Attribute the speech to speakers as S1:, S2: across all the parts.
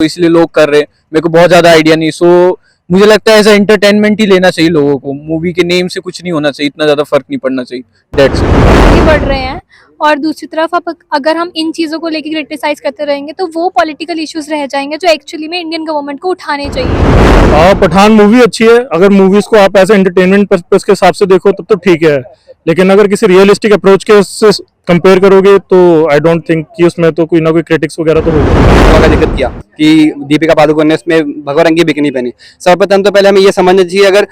S1: तो इसलिए लोग कर रहे हैं। मेरे को बहुत ज्यादा आइडिया नहीं, सो मुझे लगता है ऐसा एंटरटेनमेंट ही लेना चाहिए लोगों को। मूवी के नेम से कुछ नहीं होना चाहिए, इतना ज्यादा फर्क नहीं पड़ना चाहिए। That's it.
S2: आगे बढ़ रहे हैं और दूसरी तरफ अब अगर हम इन चीज़ों को लेके क्रिटिसाइज करते रहेंगे तो वो पॉलिटिकल इश्यूज रह जाएंगे जो एक्चुअली में इंडियन गवर्नमेंट को उठाने चाहिए।
S3: पठान मूवी अच्छी है, अगर मूवीज को आप ऐसे एंटरटेनमेंट पर्पस के हिसाब से देखो तब तो ठीक है, लेकिन अगर किसी रियलिस्टिक अप्रोच के से कंपेयर करोगे तो आई डोंट थिंक कि उसमें तो कोई ना कोई क्रिटिक्स वगैरह तो होगा।
S4: भगवा का जिक्र किया कि दीपिका पादुकोण ने उसमें भगवा रंग की बिकनी पहनी। सर्वप्रथम तो पहले हमें ये समझना चाहिए, अगर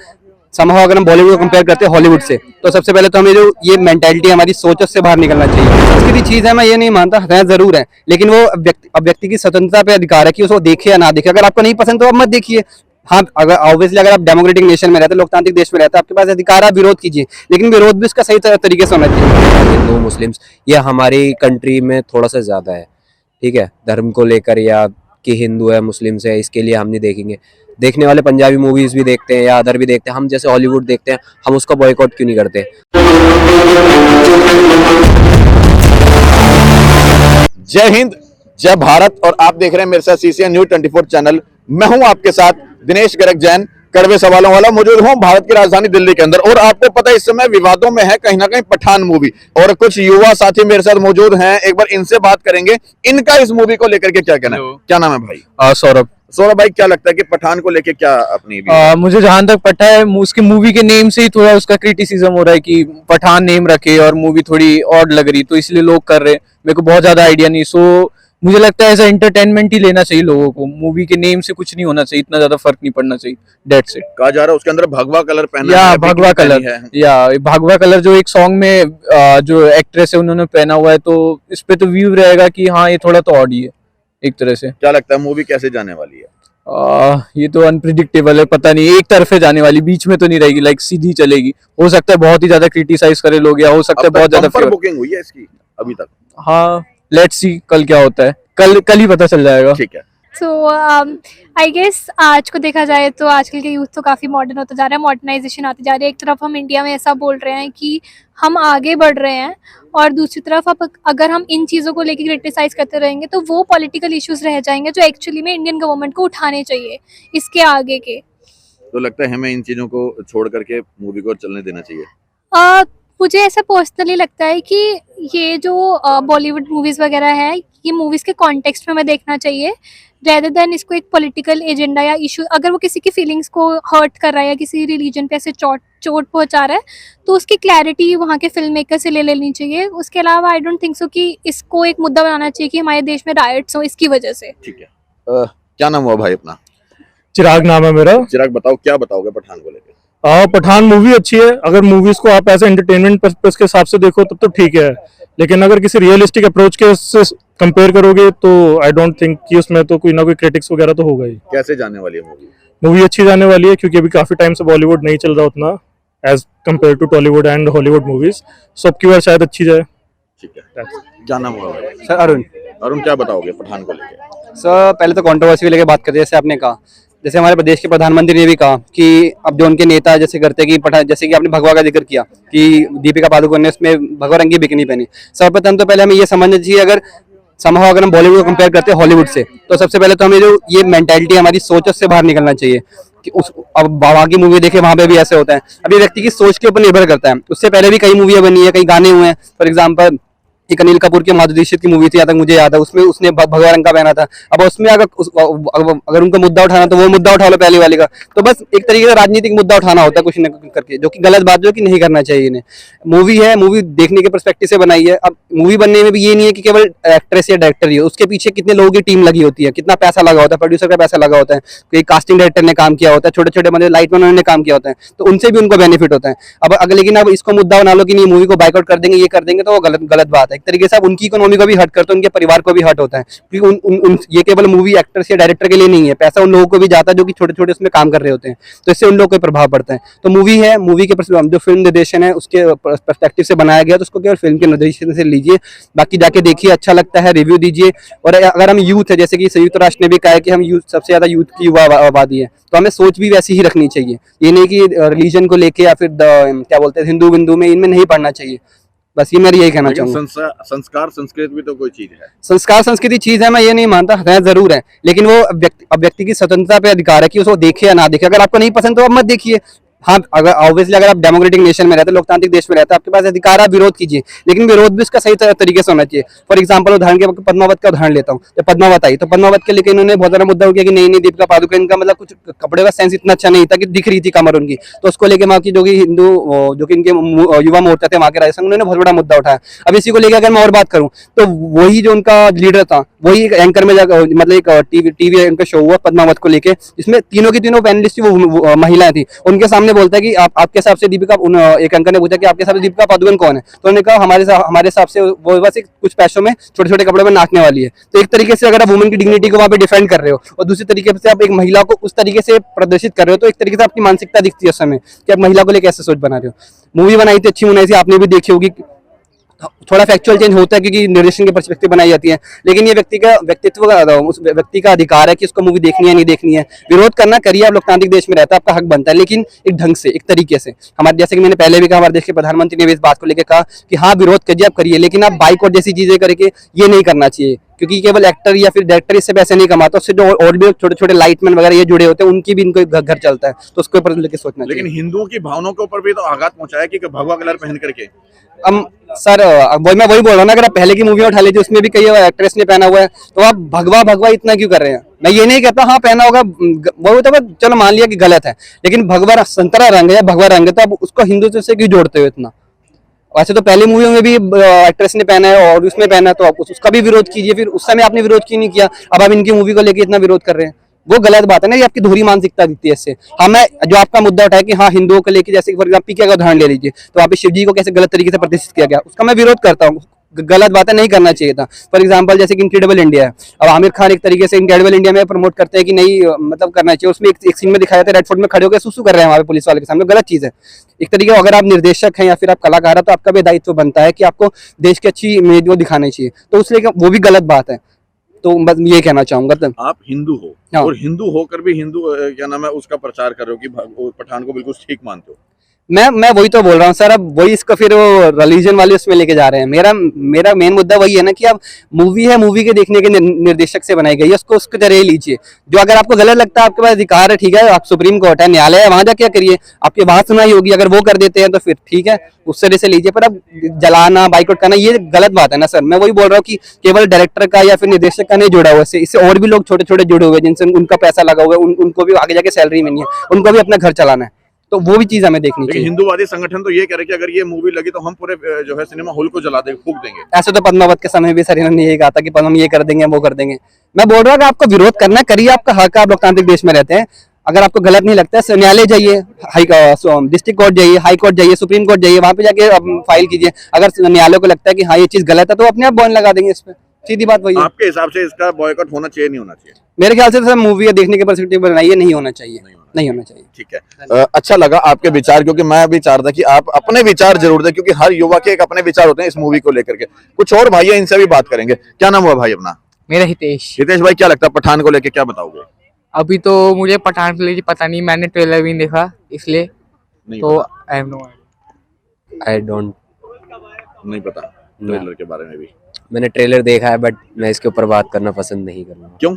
S4: समहाउ अगर हम बॉलीवुड को कंपेयर करते हैं हॉलीवुड से, तो सबसे पहले तो हमें जो ये मेंटालिटी हमारी सोच उससे बाहर निकलना चाहिए। संस्कृति चीज है, मैं ये नहीं मानता, है जरूर है, लेकिन वो व्यक्ति की स्वतंत्रता पे अधिकार है कि उसको देखे या ना देखे। अगर आपको नहीं पसंद तो आप मत देखिए। हाँ, अगर ऑब्वियसली अगर आप डेमोक्रेटिक नेशन में रहते हैं, लोकतांत्रिक देश में रहते हैं, आपके पास अधिकार है, विरोध कीजिए, लेकिन विरोध भी उसका सही तरीके से होना चाहिए।
S5: हिंदू मुस्लिम्स ये हमारी कंट्री में थोड़ा सा ज़्यादा है, ठीक है, धर्म को लेकर, या कि हिंदू है मुस्लिम्स है, इसके लिए हम नहीं देखेंगे। देखने वाले पंजाबी मूवीज भी देखते हैं या अदर भी देखते हैं, हम जैसे हॉलीवुड देखते हैं, हम उसको बॉयकॉट क्यों नहीं करते।
S6: जय हिंद, जय भारत। और आप देख रहे हैं मेरे साथ CCN न्यूज़ 24 चैनल। मैं हूं आपके साथ दिनेश गर्ग जैन, कड़वे सवालों वाला। मौजूद हूं भारत की राजधानी दिल्ली के अंदर, और आपको पता है इस समय विवादों में है कहीं ना कहीं पठान मूवी, और कुछ युवा साथी मेरे साथ मौजूद हैं। एक बार इनसे बात करेंगे, इनका इस मूवी को लेकर के क्या कहना है। क्या नाम है भाई?
S1: सौरभ।
S6: सौरभ भाई, क्या लगता है कि पठान को लेके क्या अपनी
S1: मुझे जहां तक पता है उसके मूवी के नेम से ही थोड़ा उसका क्रिटिसिज्म हो रहा है कि पठान नेम रखे और मूवी थोड़ी ऑड लग रही, तो इसलिए लोग कर रहे हैं। मेरे को बहुत ज्यादा आइडिया नहीं, सो मुझे लगता है ऐसा एंटरटेनमेंट ही लेना चाहिए लोगों को। मूवी के नेम से कुछ नहीं होना चाहिए, इतना ज्यादा फर्क नहीं पड़ना चाहिए। That's it.
S6: कहा जा रहा है उसके अंदर भगवा कलर पहना
S1: या
S6: है,
S1: भगवा कलर
S6: है।
S1: या भगवा कलर जो एक सॉन्ग में जो एक्ट्रेस है उन्होंने पहना हुआ है, तो इस पे तो व्यू रहेगा कि हाँ ये थोड़ा तो ऑड ही है एक तरह से।
S6: क्या लगता है मूवी कैसे जाने वाली है?
S1: ये तो अनप्रिडिक्टेबल है, पता नहीं, एक तरफे जाने वाली, बीच में तो नहीं रहेगी, लाइक सीधी चलेगी। हो सकता है बहुत ही ज्यादा क्रिटिसाइज करे लोग, या हो सकता है बहुत ज्यादा
S6: बुकिंग हुई है इसकी अभी तक?
S1: हाँ, लेट्स सी कल क्या होता है, कल ही पता चल जाएगा।
S6: ठीक है।
S2: सो आई गेस आज को देखा जाए तो आजकल के यूथ तो काफ़ी मॉडर्न होता जा रहा है, मॉडर्नाइजेशन आती जा रही है। एक तरफ हम इंडिया में ऐसा बोल रहे हैं कि हम आगे बढ़ रहे हैं, और दूसरी तरफ अब अगर हम इन चीज़ों को लेके क्रिटिसाइज करते रहेंगे तो वो पॉलिटिकल इश्यूज रह जाएंगे जो एक्चुअली में इंडियन गवर्नमेंट को उठाने चाहिए इसके आगे के।
S6: तो लगता है हमें इन चीजों को छोड़ करके मूवी को चलने देना चाहिए।
S2: मुझे ऐसा पर्सनली लगता है कि ये जो बॉलीवुड मूवीज़ वगैरह है, ये मूवीज़ के कॉन्टेक्स्ट में हमें देखना चाहिए, रेदर देन इसको एक पॉलिटिकल एजेंडा या इशू, अगर वो किसी की फीलिंग्स को हर्ट कर रहा है या किसी रिलीजन पे ऐसे चोट पहुंचा रहा है तो उसकी क्लैरिटी वहाँ के फिल्म मेकर से ले लेनी चाहिए। उसके अलावा आई डोंट थिंक सो कि इसको एक मुद्दा बनाना चाहिए कि हमारे देश में राइट्स हो इसकी वजह से।
S6: ठीक है। क्या नाम हुआ भाई अपना?
S3: चिराग नाम है मेरा।
S6: चिराग, बताओ क्या बताओगे पठान को लेकर?
S3: पठान मूवी अच्छी है, अगर मूवीज को आप ऐसे एंटरटेनमेंट पर्पस के हिसाब से देखो तब तो ठीक है, लेकिन अगर किसी रियलिस्टिक अप्रोच के से कंपेयर करोगे तो आई डोंट थिंक कि उसमें तो कोई ना कोई क्रिटिक्स वगैरह तो होगा ही।
S6: कैसे जाने वाली है मूवी?
S3: मूवी अच्छी जाने वाली है, क्योंकि अभी काफी टाइम से बॉलीवुड नहीं चल रहा उतना as compare to Tollywood and Hollywood movies, so अब की बार शायद अच्छी जाए।
S6: ठीक है। क्या नाम हुआ भाई?
S4: सर अरुण।
S6: अरुण, क्या बताओगे पठान को लेकर?
S4: सर पहले तो कंट्रोवर्सी लेके बात करते हैं, जैसे आपने कहा, जैसे हमारे प्रदेश के प्रधानमंत्री ने भी कहा कि अब जो उनके नेता जैसे करते हैं कि जैसे कि आपने भगवा का जिक्र किया कि दीपिका पादुकोण ने उसमें भगवा रंग की बिकनी पहनी। सर्वप्रथम तो पहले हमें ये समझना चाहिए, अगर समहाउ अगर हम बॉलीवुड को कंपेयर करते हैं हॉलीवुड से, तो सबसे पहले तो हमें जो ये मेंटालिटी हमारी सोच उससे बाहर निकलना चाहिए कि उस अब वहाँ की मूवी देखे वहाँ पे भी ऐसे होता है। अभी व्यक्ति की सोच के ऊपर निर्भर करता है। उससे पहले भी कई मूवियाँ बनी है, कई गाने हुए हैं। फॉर एग्जाम्पल एक अनिल कपूर की माधुरी दीक्षित की मूवी थी, यहाँ तक मुझे याद है, उसमें उसने भगवा रंग का पहना था। अब उसमें अगर उनको मुद्दा उठाना तो वो मुद्दा उठा लो पहले वाले का। तो बस एक तरीके से राजनीतिक मुद्दा उठाना होता है कुछ न करके, जो कि गलत बात जो कि नहीं करना चाहिए इन्हें। मूवी है, मूवी देखने के पर्सपेक्टिव से बनाई है। अब मूवी बनने में भी ये नहीं है कि केवल एक्ट्रेस या डायरेक्टर ही हो, उसके पीछे कितने लोगों की टीम लगी होती है, कितना पैसा लगा होता है, प्रोड्यूसर का पैसा लगा होता है, कोई कास्टिंग डायरेक्टर ने काम किया होता है, छोटे छोटे मतलब लाइट मैन ने काम किया होता है, तो उनसे भी उनको बेनिफिट होता है। अब अगर लेकिन अब इसको मुद्दा बना लो कि नहीं मूवी को बाइकआउट कर देंगे, ये कर देंगे, तो वो गलत बात है। एक तरीके से अब उनकी इकोनॉमी को भी हर्ट करते हैं, उनके परिवार को भी हर्ट होता है, क्योंकि ये केवल मूवी एक्टर्स या डायरेक्टर के लिए नहीं है, पैसा उन लोगों को भी जाता है जो कि छोटे छोटे उसमें काम कर रहे होते हैं, तो इससे उन लोगों को प्रभाव पड़ता है। तो मूवी है, मूवी के जो फिल्म निर्देशन है उसके पर्सपेक्टिव से बनाया गया, तो उसको केवल फिल्म के निर्देशन से लीजिए, बाकी जाके देखिए, अच्छा लगता है रिव्यू दीजिए। और अगर हम यूथ है, जैसे कि संयुक्त राष्ट्र ने भी कहा है कि हम यूथ सबसे ज्यादा यूथ की युवा आबादी है, तो हमें सोच भी वैसी ही रखनी चाहिए। ये नहीं कि रिलीजन को लेके या फिर क्या बोलते हैं हिंदू बिंदु में इनमें नहीं पढ़ना चाहिए। बस ये मेरी यही कहना
S6: लेकिन
S4: चाहूंगा।
S6: संस्कार संस्कृति भी तो कोई चीज है।
S4: संस्कार संस्कृति चीज है, मैं ये नहीं मानता, है जरूर है, लेकिन वो व्यक्ति की स्वतंत्रता पे अधिकार है कि उसको देखे या ना देखे। अगर आपको नहीं पसंद तो आप मत देखिए। हाँ, अगर ऑब्वियसली अगर आप डेमोक्रेटिक नेशन में रहते, लोकतांत्रिक देश में रहते, आपके पास अधिकार, आप विरोध कीजिए, लेकिन विरोध भी उसका सही तरीके से होना चाहिए। फॉर एग्जांपल उदाहरण के पद्मावत का उदाहरण लेता हूँ। जब पद्मावत आई तो पद्मावत के लेके इन्होंने बहुत सारा मुद्दा किया कि नहीं नहीं, दीपिका पादुकोण का मतलब कुछ कपड़े का सेंस इतना अच्छा नहीं था कि दिख रही थी कमर उनकी, तो उसको लेके वहाँ की जो कि हिंदू जो कि इनके युवा मोर्चा थे वहाँ के राजस्थान, उन्होंने बहुत बड़ा मुद्दा उठाया। अब इसी को लेकर अगर मैं और बात करूँ तो वही जो उनका लीडर था, वही एंकर में मतलब एक टीवी उनका शो हुआ पद्मावत को लेके, जिसमें तीनों की तीनों पैनलिस्ट वो महिलाएं थी। उनके सामने बोलता है कि आपके हिसाब से दीपिका, एक अंकल ने पूछा कि आपके हिसाब से दीपिका पादुकोण कौन है, तो उन्होंने कहा हमारे हिसाब से वो बस एक कुछ पैसों में छोटे छोटे कपड़ों में नाचने वाली है। तो एक तरीके से अगर आप वुमेन की डिग्निटी को वहाँ पे डिफेंड कर रहे हो और दूसरी तरीके से आप एक महिला को उस तरीके से प्रदर्शित कर रहे हो, तो एक तरीके से आपकी मानसिकता दिखती है उस समय कि आप महिला को लेकर कैसे सोच बना रहे हो। मूवी बनाई थी, अच्छी बनाई थी, आपने भी देखी होगी। थोड़ा फैक्चुअल चेंज होता है क्योंकि निर्देशन की पर्सपेक्टिव बनाई जाती है, लेकिन ये व्यक्तित्व का, उस व्यक्ति का अधिकार है कि उसको मूवी देखनी है नहीं देखनी है। विरोध करना करिए, आप लोकतांत्रिक देश में रहता है, आपका हक बनता है, लेकिन एक ढंग से, एक तरीके से। हमारे जैसे कि मैंने पहले भी कहा, हमारे देश के प्रधानमंत्री ने भी इस बात को लेकर कहा कि हाँ विरोध करिए, आप करिए, लेकिन आप बाइकआउट जैसी चीजें करके ये नहीं करना चाहिए, क्योंकि केवल एक्टर या फिर डायरेक्टर इससे पैसे नहीं कमाता, उससे जो और भी छोटे छोटे लाइटमैन वगैरह ये जुड़े होते हैं, उनकी भी इनको घर चलता है, तो उसके ऊपर लेके सोचना चाहिए।
S6: लेकिन हिंदुओं की भावनाओं के ऊपर भी तो आघात पहुंचाया कि भगवा कलर पहन करके।
S4: सर मैं वही बोल रहा हूँ ना, अगर आप पहले की मूवी उठा लीजिए, उसमें भी कई एक्ट्रेस ने पहना हुआ है, तो आप भगवा भगवा इतना क्यों कर रहे हैं? मैं ये नहीं कहता हाँ पहना होगा वो तो चलो मान लिया कि गलत है, लेकिन भगवा संतरा रंग है, भगवा रंग है, तो आप उसको हिंदू से क्यों जोड़ते हो इतना? वैसे तो पहली मूवी में भी एक्ट्रेस ने पहना है और उसमें पहना है, तो आप उसका भी विरोध कीजिए। फिर उस समय आपने विरोध क्यों नहीं किया? अब आप इनकी मूवी को लेकर इतना विरोध कर रहे हैं, वो गलत बात है ना, ये आपकी दोहरी मानसिकता दिखती है इससे। हाँ, मैं जो आपका मुद्दा उठाया कि हाँ हिंदुओं को लेकर, जैसे फॉर एग्जाम्पल पीके का उदाहरण ले लीजिए, तो वहाँ पे शिव जी को कैसे गलत तरीके से प्रतिष्ठित किया गया, उसका मैं विरोध करता हूँ, गलत बात है, नहीं करना चाहिए था। फॉर एग्जांपल जैसे कि इनक्रेडिबल इंडिया है, अब आमिर खान एक तरीके से इनक्रेडिबल इंडिया में प्रमोट करते हैं कि नहीं मतलब करना चाहिए, उसमें एक सीन में दिखाया जाता है रेड फोर्ट में खड़े होकर सुसु कर रहे हैं वहाँ पे पुलिस वाले के सामने, गलत चीज है। एक तरीके अगर आप निर्देशक हैं या फिर आप कलाकार हैं, तो आपका भी दायित्व बनता है कि आपको देश की अच्छी इमेज वो दिखानी चाहिए, तो उसलिए वो भी गलत बात है। तो बस ये कहना चाहूंगा। तो
S6: आप हिंदू हो,
S4: हाँ।
S6: और हिंदू होकर भी हिंदू क्या नाम है उसका प्रचार कर रहे हो कि पठान को बिल्कुल ठीक मानते हो।
S4: मैं वही तो बोल रहा हूँ सर, अब वही इसको फिर वो रिलीजन वाले उसमें लेके जा रहे हैं। मेरा मेन मुद्दा वही है ना कि अब मूवी है, मूवी के देखने के निर्देशक से बनाई गई है, उसको उसके तरह लीजिए। जो अगर आपको गलत लगता है, आपके पास अधिकार है, ठीक है, आप सुप्रीम कोर्ट है, न्यायालय है, वहां जा क्या करिए, आपकी बात सुनाई होगी। अगर वो कर देते हैं तो फिर ठीक है, उस तरह से लीजिए, पर अब जलाना, बाइकआउट करना, ये गलत बात है ना सर। मैं वही बोल रहा हूँ कि केवल डायरेक्टर का या फिर निर्देशक का नहीं जुड़ा हुआ है, इससे और भी लोग छोटे छोटे जुड़े हुए हैं, जिनसे उनका पैसा लगा हुआ है, उनको भी आगे जाके सैलरी मिलनी है, उनको भी अपना घर चलाना है, तो वो भी चीज हमें देखनी
S6: लेकिन
S4: चाहिए।
S6: हिंदूवादी संगठन तो ये कह रहे कि अगर ये मूवी लगी तो हम पूरे जो है सिनेमा हॉल को जला देंगे, फूंक देंगे।
S4: ऐसे तो पद्मावत के समय भी सर इन्होंने यही कहा था कि हम ये कर देंगे, वो कर देंगे। मैं बोल रहा हूँ कि आपको विरोध करना करिए, आपका हक है, आप लोकतांत्रिक देश में रहते हैं। अगर आपको गलत नहीं लगता है, न्यायालय जाइए, डिस्ट्रिक्ट कोर्ट जाइए, हाई कोर्ट जाइए, सुप्रीम कोर्ट जाइए, वहां पे जाके फाइल कीजिए। अगर न्यायालय को लगता है कि हाँ ये चीज गलत है, तो अपने आप बैन लगा देंगे इस पे, सीधी बात वही है।
S6: आपके हिसाब से इसका बॉयकॉट होना चाहिए नहीं होना चाहिए?
S4: मेरे ख्याल से तो सर मूवी देखने के पर्सपेक्टिव बनाइए, नहीं होना चाहिए, नहीं होना चाहिए।
S6: ठीक है, अच्छा लगा आपके विचार, क्योंकि मैं भी चाह रहा था कि आप अपने विचार जरूर दें, क्योंकि हर युवा के एक अपने विचार होते हैं इस मूवी को लेकर के। कुछ और भाई है, इनसे भी बात करेंगे। क्या नाम हुआ भाई अपना?
S7: मेरा हितेश।
S6: हितेश भाई, क्या लगता है पठान को लेकर क्या बताओगे?
S7: अभी तो मुझे पठान के लिए पता नहीं, मैंने ट्रेलर भी नहीं देखा, इसलिए
S6: नहीं
S7: तो
S6: पता।
S7: I have no
S5: I don't,
S6: नहीं पता ट्रेलर के बारे में भी।
S5: मैंने ट्रेलर देखा है बट मैं इसके ऊपर बात करना पसंद नहीं करूँगा।
S6: क्यों?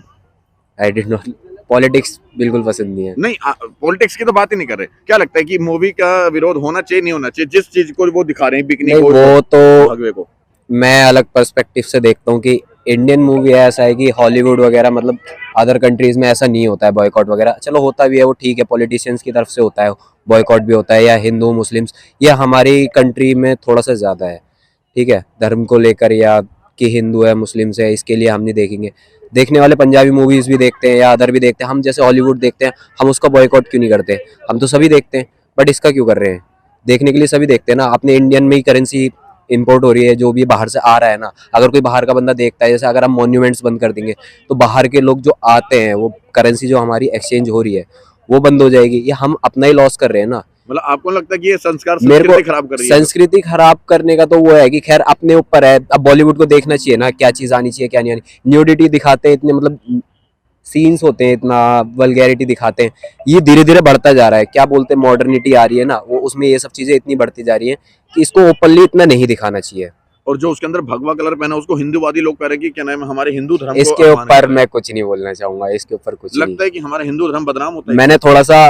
S5: आई डिड नॉट, पॉलिटिक्स बिल्कुल पसंद नहीं है।
S6: नहीं, पॉलिटिक्स की तो बात ही नहीं कर रहे। क्या लगता है कि मूवी का विरोध होना चाहिए नहीं होना चाहिए, जिस चीज को वो दिखा रहे हैं, बिकनी
S5: नहीं,
S6: को,
S5: वो तो
S6: भगवे को?
S5: मैं अलग पर्सपेक्टिव से देखता हूँ कि इंडियन मूवी ऐसा है कि हॉलीवुड वगैरह मतलब अदर कंट्रीज में ऐसा नहीं होता है बॉयकॉट वगैरह। चलो होता भी है वो ठीक है, पॉलिटिशियंस की तरफ से होता है बॉयकॉट भी होता है, या हिंदू मुस्लिम्स, या हमारी कंट्री में थोड़ा सा ज़्यादा है, ठीक है, धर्म को लेकर, या कि हिंदू है मुस्लिम्स है, इसके लिए हम नहीं देखेंगे। देखने वाले पंजाबी मूवीज़ भी देखते हैं या अदर भी देखते हैं, हम जैसे हॉलीवुड देखते हैं, हम उसका बॉयकॉट क्यों नहीं करते? हम तो सभी देखते हैं, बट इसका क्यों कर रहे हैं? देखने के लिए सभी देखते हैं ना। अपने इंडियन में ही करेंसी इंपोर्ट हो रही है, जो भी बाहर से आ रहा है ना, अगर कोई बाहर का बंदा देखता है, जैसे अगर हम मॉन्यूमेंट्स बंद कर देंगे तो बाहर के लोग जो आते हैं, वो करेंसी जो हमारी एक्सचेंज हो रही है वो बंद हो जाएगी, ये हम अपना ही लॉस कर रहे हैं ना।
S6: मतलब आपको लगता है कि ये संस्कार
S5: मेरे को
S6: संस्कृति खराब कर रही है?
S5: संस्कृति खराब करने का तो वो है कि खैर अपने ऊपर है। अब बॉलीवुड को देखना चाहिए ना, क्या चीज आनी चाहिए क्या नहीं आनी। न्यूडिटी दिखाते हैं इतने, मतलब सीन्स होते हैं, इतना वल्गैरिटी दिखाते हैं, ये धीरे धीरे बढ़ता जा रहा है। क्या बोलते हैं, मॉडर्निटी आ रही है ना, वो उसमें ये सब चीजें इतनी बढ़ती जा रही है कि इसको ओपनली इतना नहीं दिखाना चाहिए।
S6: और जो उसके अंदर भगवा कलर पहना उसको हिंदूवादी लोग कह रहे हैं कि क्या नाम है, हमारे हिंदू धर्म को
S5: इसके
S6: अपमानित
S5: ऊपर
S6: कर रहे
S5: मैं कुछ नहीं बोलना चाहूंगा, इसके ऊपर कुछ
S6: हैं।
S5: नहीं।
S6: लगता है कि हमारा हिंदू धर्म बदनाम होता है।
S5: मैंने थोड़ा सा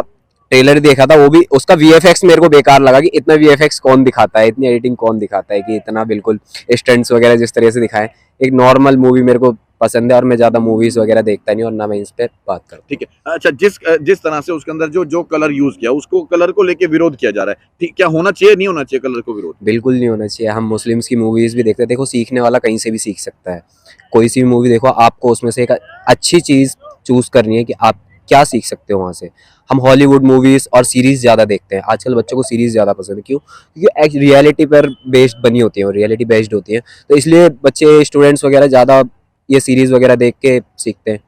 S5: ट्रेलर देखा था, वो भी उसका वीएफएक्स मेरे को बेकार लगा कि इतना वीएफएक्स कौन दिखाता है, इतनी एडिटिंग कौन दिखाता है कि इतना बिल्कुल स्टंट्स वगैरह जिस तरह से दिखाए। एक नॉर्मल मूवी मेरे को पसंद है और मैं ज्यादा मूवीज वगैरह देखता नहीं और ना मैं इस पे बात करता।
S6: ठीक है। अच्छा, जिस तरह से उसके अंदर जो कलर यूज किया, उसको कलर को लेके विरोध किया जा रहा है, ठीक क्या होना चाहिए, नहीं होना चाहिए कलर को विरोध?
S5: बिल्कुल नहीं होना चाहिए। हम मुस्लिम्स की मूवीज भी देखते हैं, देखो सीखने वाला कहीं से भी सीख सकता है। कोई सी भी मूवी देखो, आपको उसमें से एक अच्छी चीज चूज करनी है कि आप क्या सीख सकते हो वहां से। हम हॉलीवुड मूवीज और सीरीज ज्यादा देखते हैं, आजकल बच्चों को सीरीज ज्यादा पसंद है। क्यों? क्योंकि रियलिटी पर बेस्ड बनी होती है और रियलिटी बेस्ड होती है, तो इसलिए बच्चे स्टूडेंट्स वगैरह ज्यादा ये सीरीज वगैरह देख के सीखते हैं।